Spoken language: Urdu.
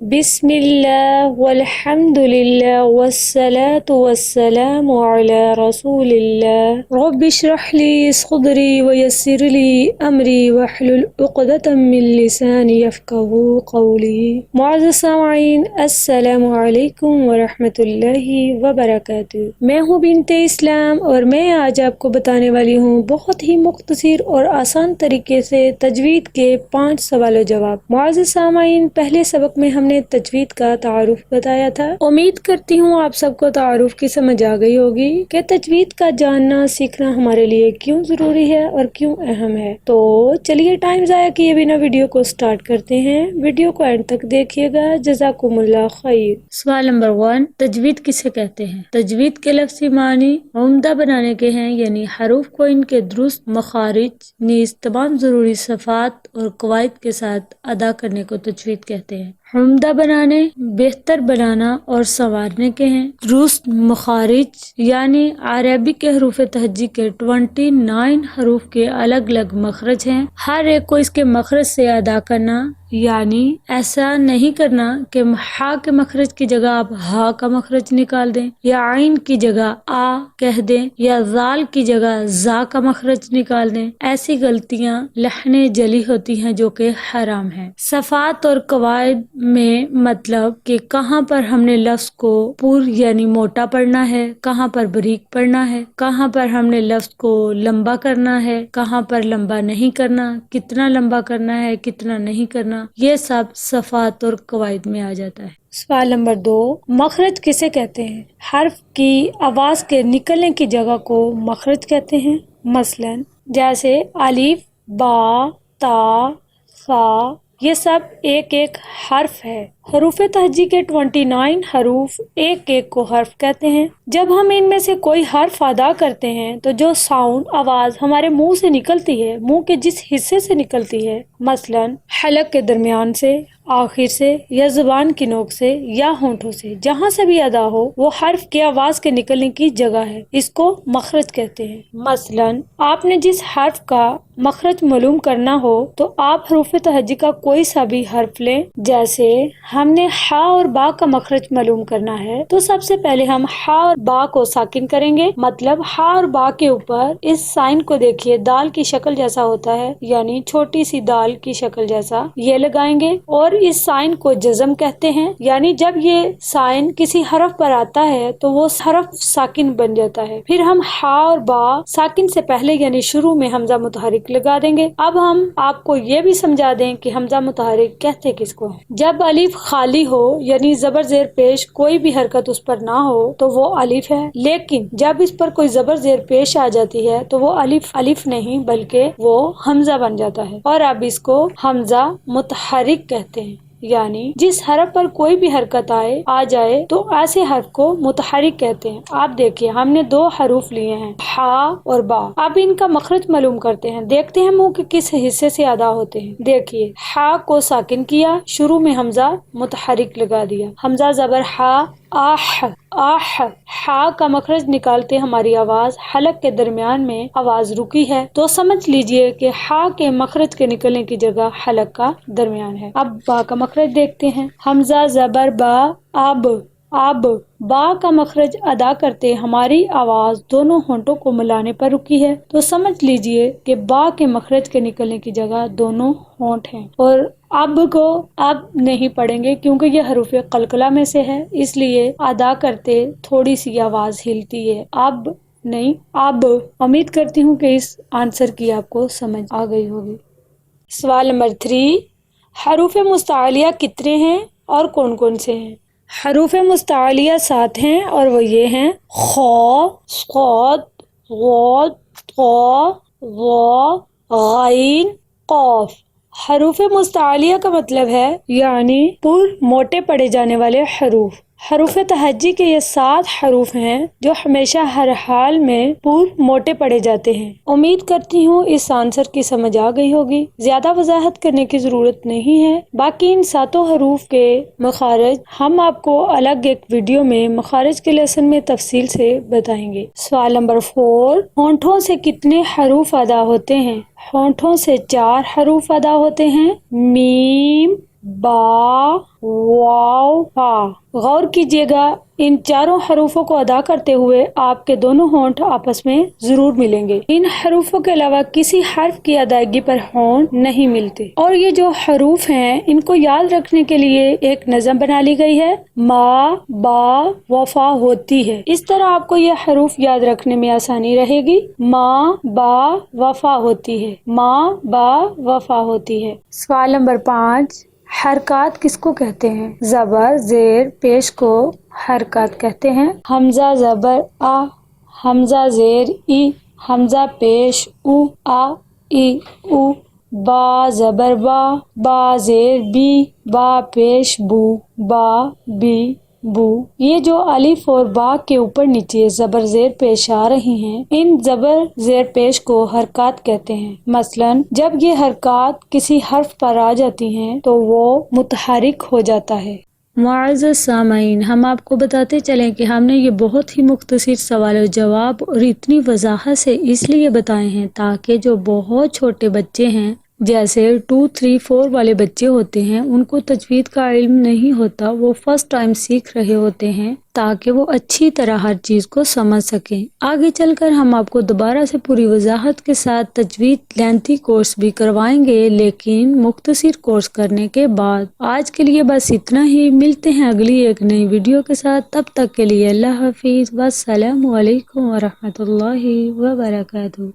بسم اللہ والحمد للہ والصلاة والسلام علی رسول اللہ رب اشرح لی صدری ویسر لی امری واحلل عقدۃ من لسانی یفقہوا قولی۔ معزز سامعین، السلام علیکم ورحمۃ اللہ وبرکاتہ۔ میں ہوں بنت اسلام اور میں آج آپ کو بتانے والی ہوں بہت ہی مختصر اور آسان طریقے سے تجوید کے 5 سوال و جواب۔ معزز سامعین، پہلے سبق میں ہم نے تجوید کا تعارف بتایا تھا۔ امید کرتی ہوں آپ سب کو تعارف کی سمجھ آ گئی ہوگی کہ تجوید کا جاننا سیکھنا ہمارے لیے کیوں ضروری ہے اور کیوں اہم ہے۔ تو چلیے ٹائم ضائع کیے بنا ویڈیو کو سٹارٹ کرتے ہیں۔ ویڈیو کو اینڈ تک دیکھیے گا، جزاکم اللہ خیر۔ سوال نمبر 1، تجوید کسے کہتے ہیں؟ تجوید کے لفظی معنی عمدہ بنانے کے ہیں، یعنی حروف کو ان کے درست مخارج نیز تمام ضروری صفات اور قواعد کے ساتھ ادا کرنے کو تجوید کہتے ہیں۔ عمدہ بنانے، بہتر بنانا اور سنوارنے کے ہیں۔ درست مخارج یعنی عربی کے حروف تہجی کے 29 حروف کے الگ الگ مخرج ہیں، ہر ایک کو اس کے مخرج سے ادا کرنا، یعنی ایسا نہیں کرنا کہ ہا کے مخرج کی جگہ آپ ہا کا مخرج نکال دیں، یا عین کی جگہ آ کہہ دیں، یا ذال کی جگہ زا کا مخرج نکال دیں۔ ایسی غلطیاں لحن جلی ہوتی ہیں جو کہ حرام ہیں۔ صفات اور قواعد میں مطلب کہ کہاں پر ہم نے لفظ کو پور یعنی موٹا پڑھنا ہے، کہاں پر بریک پڑھنا ہے، کہاں پر ہم نے لفظ کو لمبا کرنا ہے، کہاں پر لمبا نہیں کرنا، کتنا لمبا کرنا ہے، کتنا نہیں کرنا، یہ سب صفات اور قواعد میں آ جاتا ہے۔ سوال نمبر 2، مخرج کسے کہتے ہیں؟ حرف کی آواز کے نکلنے کی جگہ کو مخرج کہتے ہیں۔ مثلا جیسے الف، با، تا، ثا، یہ سب ایک ایک حرف ہے۔ حروف تہجی کے 29 حروف ایک ایک کو حرف کہتے ہیں۔ جب ہم ان میں سے کوئی حرف ادا کرتے ہیں تو جو ساؤنڈ آواز ہمارے منہ سے نکلتی ہے، منہ کے جس حصے سے نکلتی ہے، مثلا حلق کے درمیان سے، آخر سے، یا زبان کی نوک سے، یا ہونٹوں سے، جہاں سے بھی ادا ہو، وہ حرف کی آواز کے نکلنے کی جگہ ہے، اس کو مخرج کہتے ہیں۔ مثلا آپ نے جس حرف کا مخرج معلوم کرنا ہو تو آپ حروف تہجی کا کوئی سا بھی حرف لیں۔ جیسے ہم نے ہا اور با کا مخرج معلوم کرنا ہے تو سب سے پہلے ہم ہا اور با کو ساکن کریں گے، مطلب ہا اور با کے اوپر اس سائن کو دیکھیے، دال کی شکل جیسا ہوتا ہے، یعنی چھوٹی سی دال کی شکل جیسا، یہ لگائیں گے، اور اس سائن کو جزم کہتے ہیں، یعنی جب یہ سائن کسی حرف پر آتا ہے تو وہ حرف ساکن بن جاتا ہے۔ پھر ہم ہا اور با ساکن سے پہلے یعنی شروع میں حمزہ متحرک لگا دیں گے۔ اب ہم آپ کو یہ بھی سمجھا دیں کہ حمزہ متحرک کہتے کس کو ہیں۔ جب الف خالی ہو یعنی زبر زیر پیش کوئی بھی حرکت اس پر نہ ہو تو وہ الف ہے، لیکن جب اس پر کوئی زبر زیر پیش آ جاتی ہے تو وہ الف نہیں بلکہ وہ حمزہ بن جاتا ہے، اور اب اس کو حمزہ متحرک کہتے ہیں، یعنی جس حرف پر کوئی بھی حرکت آ جائے تو ایسے حرف کو متحرک کہتے ہیں۔ آپ دیکھیے ہم نے 2 حروف لیے ہیں، ہا اور با، اب ان کا مخرج معلوم کرتے ہیں، دیکھتے ہیں منہ کے کس حصے سے ادا ہوتے ہیں۔ دیکھیے ہا کو ساکن کیا، شروع میں حمزہ متحرک لگا دیا، حمزہ زبر ہا، آہ آہ، ہا کا مخرج نکالتے ہماری آواز حلق کے درمیان میں آواز رکی ہے، تو سمجھ لیجئے کہ ہا کے مخرج کے نکلنے کی جگہ حلق کا درمیان ہے۔ اب با کا مخرج دیکھتے ہیں، حمزہ زبر با، اب با کا مخرج ادا کرتے ہماری آواز دونوں ہونٹوں کو ملانے پر رکی ہے، تو سمجھ لیجئے کہ با کے مخرج کے نکلنے کی جگہ دونوں ہونٹ ہیں، اور اب کو اب نہیں پڑھیں گے کیونکہ یہ حروف قلقلہ میں سے ہے، اس لیے ادا کرتے تھوڑی سی آواز ہلتی ہے، اب نہیں اب۔ امید کرتی ہوں کہ اس آنسر کی آپ کو سمجھ آ گئی ہوگی۔ سوال نمبر 3، حروف مستعلیہ کتنے ہیں اور کون کون سے ہیں؟ حروف مستعلیہ 7 ہیں اور وہ یہ ہیں: خ، صاد، غاد، طا، ظا، غین، قاف۔ حروف مستعلیہ کا مطلب ہے یعنی پر موٹے پڑھے جانے والے حروف۔ حروف تہجی کے یہ 7 حروف ہیں جو ہمیشہ ہر حال میں پر موٹے پڑھے جاتے ہیں۔ امید کرتی ہوں اس آنسر کی سمجھ آ گئی ہوگی، زیادہ وضاحت کرنے کی ضرورت نہیں ہے۔ باقی ان 7 حروف کے مخارج ہم آپ کو الگ ایک ویڈیو میں مخارج کے لیسن میں تفصیل سے بتائیں گے۔ سوال نمبر 4، ہونٹوں سے کتنے حروف ادا ہوتے ہیں؟ ہونٹوں سے 4 حروف ادا ہوتے ہیں: میم، با واو فا. غور کیجیے گا ان چاروں حروفوں کو ادا کرتے ہوئے آپ کے دونوں ہونٹ آپس میں ضرور ملیں گے. ان حروفوں کے علاوہ کسی حرف کی ادائیگی پر ہونٹ نہیں ملتے. اور یہ جو حروف ہیں ان کو یاد رکھنے کے لیے ایک نظم بنا لی گئی ہے. ما با وفا ہوتی ہے. اس طرح آپ کو یہ حروف یاد رکھنے میں آسانی رہے گی. ما با وفا ہوتی ہے. ما با وفا ہوتی ہے. سوال نمبر 5. حرکات کس کو کہتے ہیں؟ زبر زیر پیش کو حرکات کہتے ہیں. حمزہ زبر آ، حمزہ زیر ای، حمزہ پیش او آ ای او. با زبر با، با زیر بی، با پیش بو، با بی بو. یہ جو الف اور با کے اوپر نیچے زبر زیر پیش آ رہی ہیں ان زبر زیر پیش کو حرکات کہتے ہیں. مثلا جب یہ حرکات کسی حرف پر آ جاتی ہیں تو وہ متحرک ہو جاتا ہے. معزز سامعین، ہم آپ کو بتاتے چلیں کہ ہم نے یہ بہت ہی مختصر سوال و جواب اور اتنی وضاحت سے اس لیے بتائے ہیں تاکہ جو بہت چھوٹے بچے ہیں جیسے 2, 3, 4 والے بچے ہوتے ہیں ان کو تجوید کا علم نہیں ہوتا، وہ فرسٹ ٹائم سیکھ رہے ہوتے ہیں تاکہ وہ اچھی طرح ہر چیز کو سمجھ سکیں. آگے چل کر ہم آپ کو دوبارہ سے پوری وضاحت کے ساتھ تجوید لینتھی کورس بھی کروائیں گے لیکن مختصر کورس کرنے کے بعد. آج کے لیے بس اتنا ہی. ملتے ہیں اگلی ایک نئی ویڈیو کے ساتھ. تب تک کے لیے اللہ حافظ. والسلام علیکم ورحمۃ اللہ وبرکاتہ.